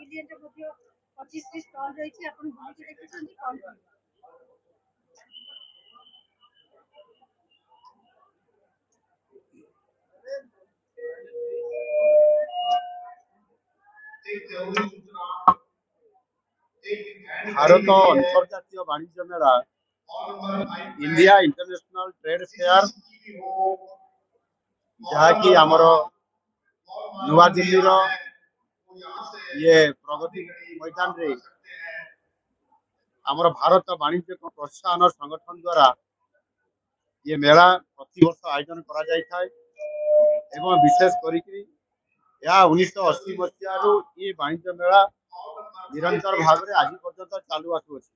Pavilion ରେ ମଧ୍ୟ 25 ଟି stall ରହିଛି ଆପଣ ବୁଲିକି ଦେଖିଛନ୍ତି କଣ? भारत अंतर्जातीय वाणिज्य मेला इंडिया इंटरनेशनल ट्रेड फेयर जहाँकि आमर नुआ दिल्ली रो ये प्रगति मैदान रे आमर भारत वाणिज्य प्रोत्साहन संगठन द्वारा ये मेला प्रति वर्ष आयोजन करा जाय थाए एवं विशेष करी 1980 मसीह ये वाणिज्य मेला निरंतर भाव में आज पर्यंत चालू आसुअछि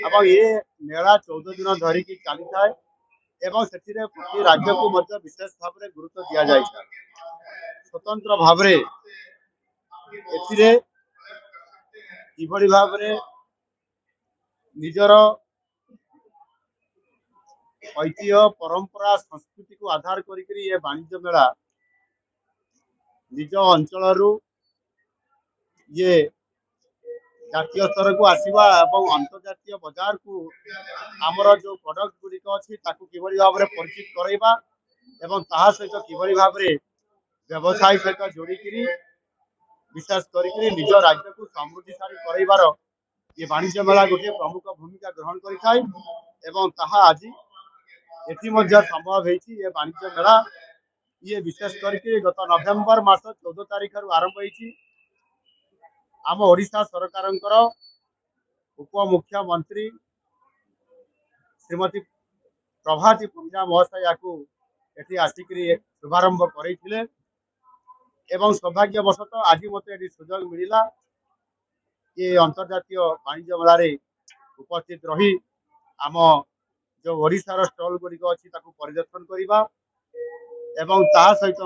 एवं ये मेला 14 दिन धरिकी चली थाए एवं सेथिरे प्रति राज्य को मध्य विशेष भाव में गुरुत्व दिया जाय था स्वतंत्र भाव में एथिरे किभଳି भाव में निजर ऐतिह्य परंपरा संस्कृति को आधार करी ये वाणिज्य मेला निज अंचल ये जातीय स्तर को आसवा और अंतर्जातीय बाजार को आमर जो प्रोडक्ट गुड़िक अच्छी किभଳି भाव में परिचित करवा एवं ता सहित किभଳି भाव में व्यवसाय सहित जोड़िकी विशेष करी निज राज्य को समृद्धिशाली करार ये वाणिज्य मेला गोटे प्रमुख भूमिका ग्रहण कर आज ये संभव होती ये वाणिज्य मेला ये विशेष करके गत नवेम्बर मास 14 तारिख आरंभ होती आम ओडिशा सरकार उप मुख्यमंत्री श्रीमती प्रभाती पंजा महोदया को एटी आसिक शुभारंभ करते एवं सौभाग्यवशतः आज मत सुजोग मिलला ये अंतर्जातीय वाणिज्य मेला रे उपस्थित रही आम जो ओडिशार स्टल गुड़िक अच्छी परिदर्शन करवा एवं ता सहित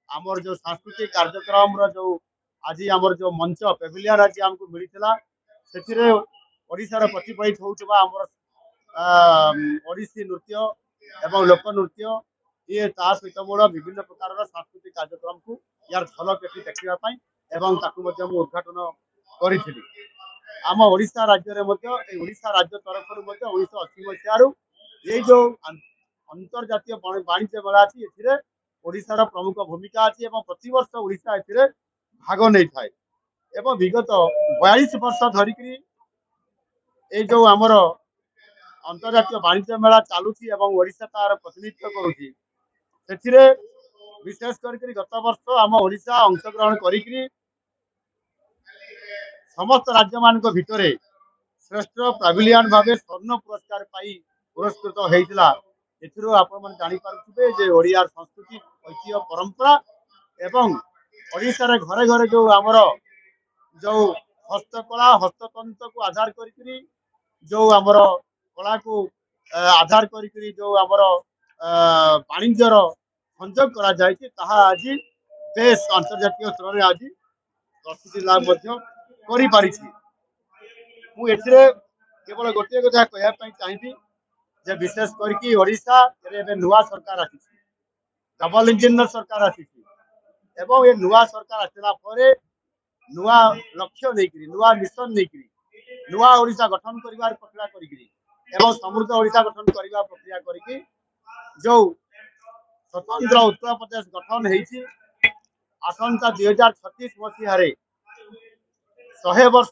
आमर जो सांस्कृतिक कार्यक्रम जो आज आमर जो मंच पेविलियन आज आमको मिलता से ओडिशार प्रतिफलित होउतबा आमर ओडिसी नृत्य एवं लोक नृत्य ये ता सहित मोर विभिन्न प्रकार सांस्कृतिक कार्यक्रम को यार झलक एटी देखापी एवं उद्घाटन करी आम ओडिशा राज्य ओडिशा राज्य तरफ 1980 मसीह ये जो अंतर्जातीय वाणिज्य मेला अच्छी ओडिशार प्रमुख भूमिका अच्छी प्रति वर्ष ओडिशा ए भाग नहीं थाए एवं विगत 42 वर्ष धरिकी ये जो आमर अंतर्जातीय वाणिज्य मेला चलुची एवं ओडिशा तार प्रतिनिधित्व करुची से विशेष करके गत वर्ष आम ओडिशा अंशग्रहण करी समस्त राज्य मान भितर श्रेष्ठ पाविलियन भाव स्वर्ण पुरस्कार पाई पुरस्कृत होता आपण जापारे जे ओडियार संस्कृति ऐतिह्य परंपरा एवं ओडिशार घरे घरे जो आमर जो हस्तकला हस्ततंत्र को आधार करी जो आमर कला को आधार करी जो आमर वाणिज्यर संजोग करा जायछि ताहा आज बेस अंतर्जातीय स्तर में आज प्रसिद्धि लाभ करि पारिछि मु एथिरे केवल गोटे कथा कहया चाहिए जे विशेष करके ओडिशा रे नुआ सरकार आसी डबल इंजिन सरकार आसी एवं ये नुआ सरकार आसला परे नुआ लक्ष्य नहीं नुआ मिशन नहीं नुआ ओडिशा गठन करिवार प्रक्रिया करी एवं समृद्ध ओडिशा गठन करने प्रक्रिया करी जो स्वतंत्र उत्तर प्रदेश गठन होती आसंता 2036 मसीह 100 वर्ष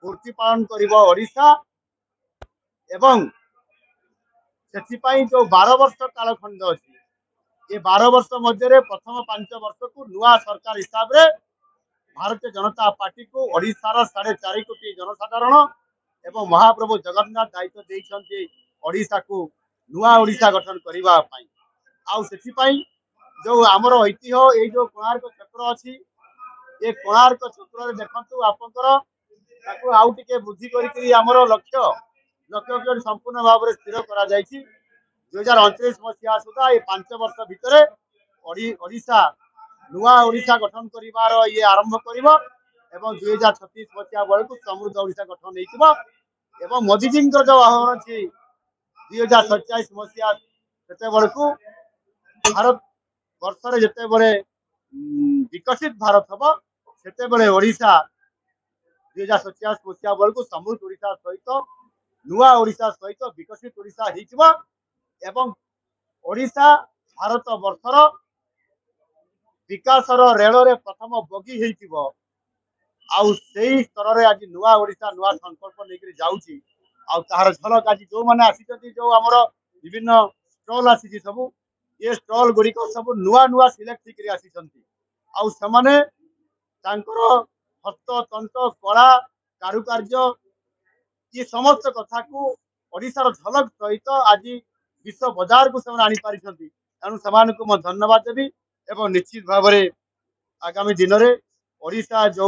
पूर्ति पालन कर ओडिशा एवं से जो 12 वर्ष कालखंड अच्छी ये 12 वर्ष मध्य प्रथम 5 वर्ष को नुआ सरकार हिसाब से भारतीय जनता पार्टी को ओडिशार 4.5 कोटी जनसाधारण एवं महाप्रभु जगन्नाथ दायित्व देइछन्ति ओडिशा को नुआ ओडिशा गठन करने जो आमर ऐतिह्य ये जो कोणार्क चक्र अच्छी ये कोणार्क चक्र देखु आपंकर आउ टे बुद्धि करमर लक्ष्य लक्ष्य संपूर्ण भाव में स्थिर कर 2029 मसीहा सुधा ये 5 वर्ष भितर ओडिशा नुआ ओडिशा गठन करिवार ये आरंभ करिवो एवं 2036 मसीहा बेलू समृद्ध ओडिशा गठन एवं मोदी जी जो आह्वान अच्छी 2047 मसीहा से बेलू भारत वर्ष जिते बड़े विकसित भारत हम ସେତେବେଳେ ଓଡ଼ିଶା 2047 ମସିହା ବେଳକୁ ସମୃଦ୍ଧ ଓଡ଼ିଶା ସହିତ ନୂଆ ଓଡ଼ିଶା ସହିତ ବିକଶିତ ଓଡ଼ିଶା ହେଇଯିବ ଏବଂ ଓଡ଼ିଶା ଭାରତ ବର୍ଷର ବିକାଶର ରେଳରେ ପ୍ରଥମ ବଗି ହେଇଥିବ। ଆଉ ସେଇ ସ୍ତରରେ ଆଜି ନୂଆ ଓଡ଼ିଶା ନୂଆ ସଂକଳ୍ପ ନେଇକରି ଯାଉଛି। ଆଉ ତାହାର ଝଲକ ଆଜି ଯୋଉମାନେ ଆସିଛନ୍ତି, ଯୋଉ ଆମର ବିଭିନ୍ନ ଷ୍ଟଲ୍ ଆସିଛି ସବୁ, ଏ ଷ୍ଟଲ୍ ଗୁଡ଼ିକ ସବୁ ନୂଆ ନୂଆ ସିଲେକ୍ଟ ହେଇକରି ଆସିଛନ୍ତି। ଆଉ ସେମାନେ ତାଙ୍କର ହସ୍ତତନ୍ତ କଳା କାରୁକାର୍ଯ୍ୟ ये समस्त कथा को ओडिशार झलक सहित आज विश्व बजार को से आनीपारी। तेणु से धन्यवाद देवी एवं निश्चित भाव में आगामी दिन में ओडिशा जो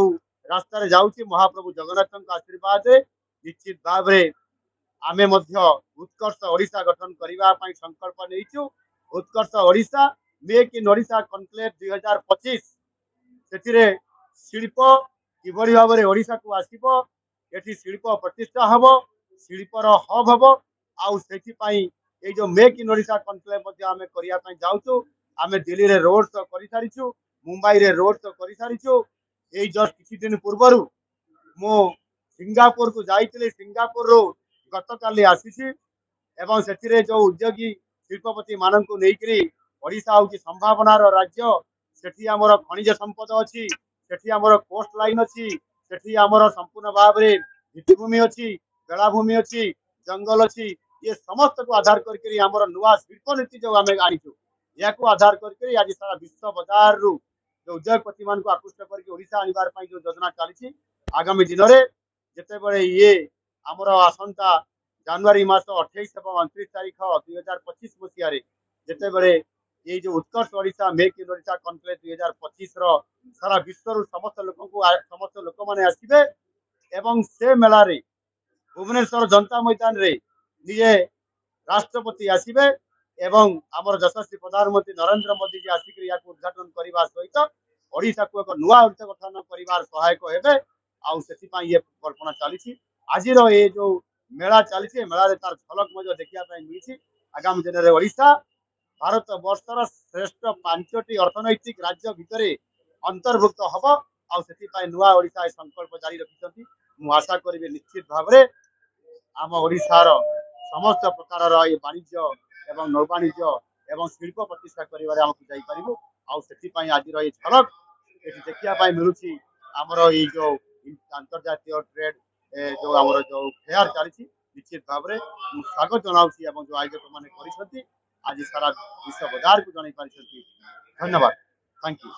रास्ता जाऊँगी महाप्रभु जगन्नाथ आशीर्वाद निश्चित भाव में आमे उत्कर्ष ओडिशा गठन करने संकल्प नहीं। Utkarsh Odisha make in Odisha conclave 2025 से शिल्प किभली भाव में ओडिशा को आसब, एटी शिल्प प्रतिष्ठा हम, शिल्पर हब हम। आउपाई ये जो मेक इन ओडिशा कनक्लेव आम करने जाऊँ। आम दिल्ली रे रोड शो कर सारीचु, मुंबई रे रोड शो कर सारीचु। ये जस्ट किसी दिन पूर्वर मु सिंगापुर को जाइए, सिंगापुर रू गत काली आसी एवं से जो उद्योगी शिल्पपति मान को लेकर ओडिशा हूँ संभावनार राज्य। सेठी आमर खनिज संपद अच्छी, सेठी आमर कोस्ट लाइन अच्छी, सेठी आमर संपूर्ण भाव में भित्तिभूमि अच्छी, बेलाभूमि अच्छी, जंगल अच्छी। ये समस्त को आधार करके आमर नुआ शिल्प नीति जो आम आनीचु या आधार करके आज सारा विश्व बाजार रू जो उद्योगपति मान को आकृष्ट करके ओडिशा आनिबार जो योजना चली आगामी दिन में जिते ये आमर आसंता जनवरी मास 28 और 29 तारीख 2025 मसीह जिते ये जो Utkarsh Odisha make in Odisha conclave 2025 सारा विश्व समस्त लोक मैंने आसबे एवं से मेला रे भुवनेश्वर जनता मैदान रे निजे राष्ट्रपति आसबे एवं आमर यशस्वी प्रधानमंत्री नरेंद्र मोदी जी आसिक उद्घाटन करने सहित ओडिशा को एक नुआ ओडिशा गठन कर सहायक हेबे। ये कल्पना चली आज ये जो मेला चली मेला तार झलक देखा मिली। आगामी दिन में ओडिशा भारत वर्षर श्रेष्ठ 5टी अर्थनैतिक राज्य भितर अंतर्भुक्त हम। आउ नुआ ओडिशा संकल्प जारी रखिंट मु आशा करी निश्चित भाव में आम ओडिशार समस्त प्रकार ये वाणिज्य एवं नौवाणिज्य एवं शिल्प प्रतिष्ठा करूँ। आज ये झलक ये देखा मिलूँ आमर ये जो अंतर्जातीय ट्रेड जो आमर जो फेयर चली निश्चित भाव में स्वागत जनाऊँगी जो आयोजक मैंने आज सारा विश्व बाजार को जन पारी। धन्यवाद, थैंक यू।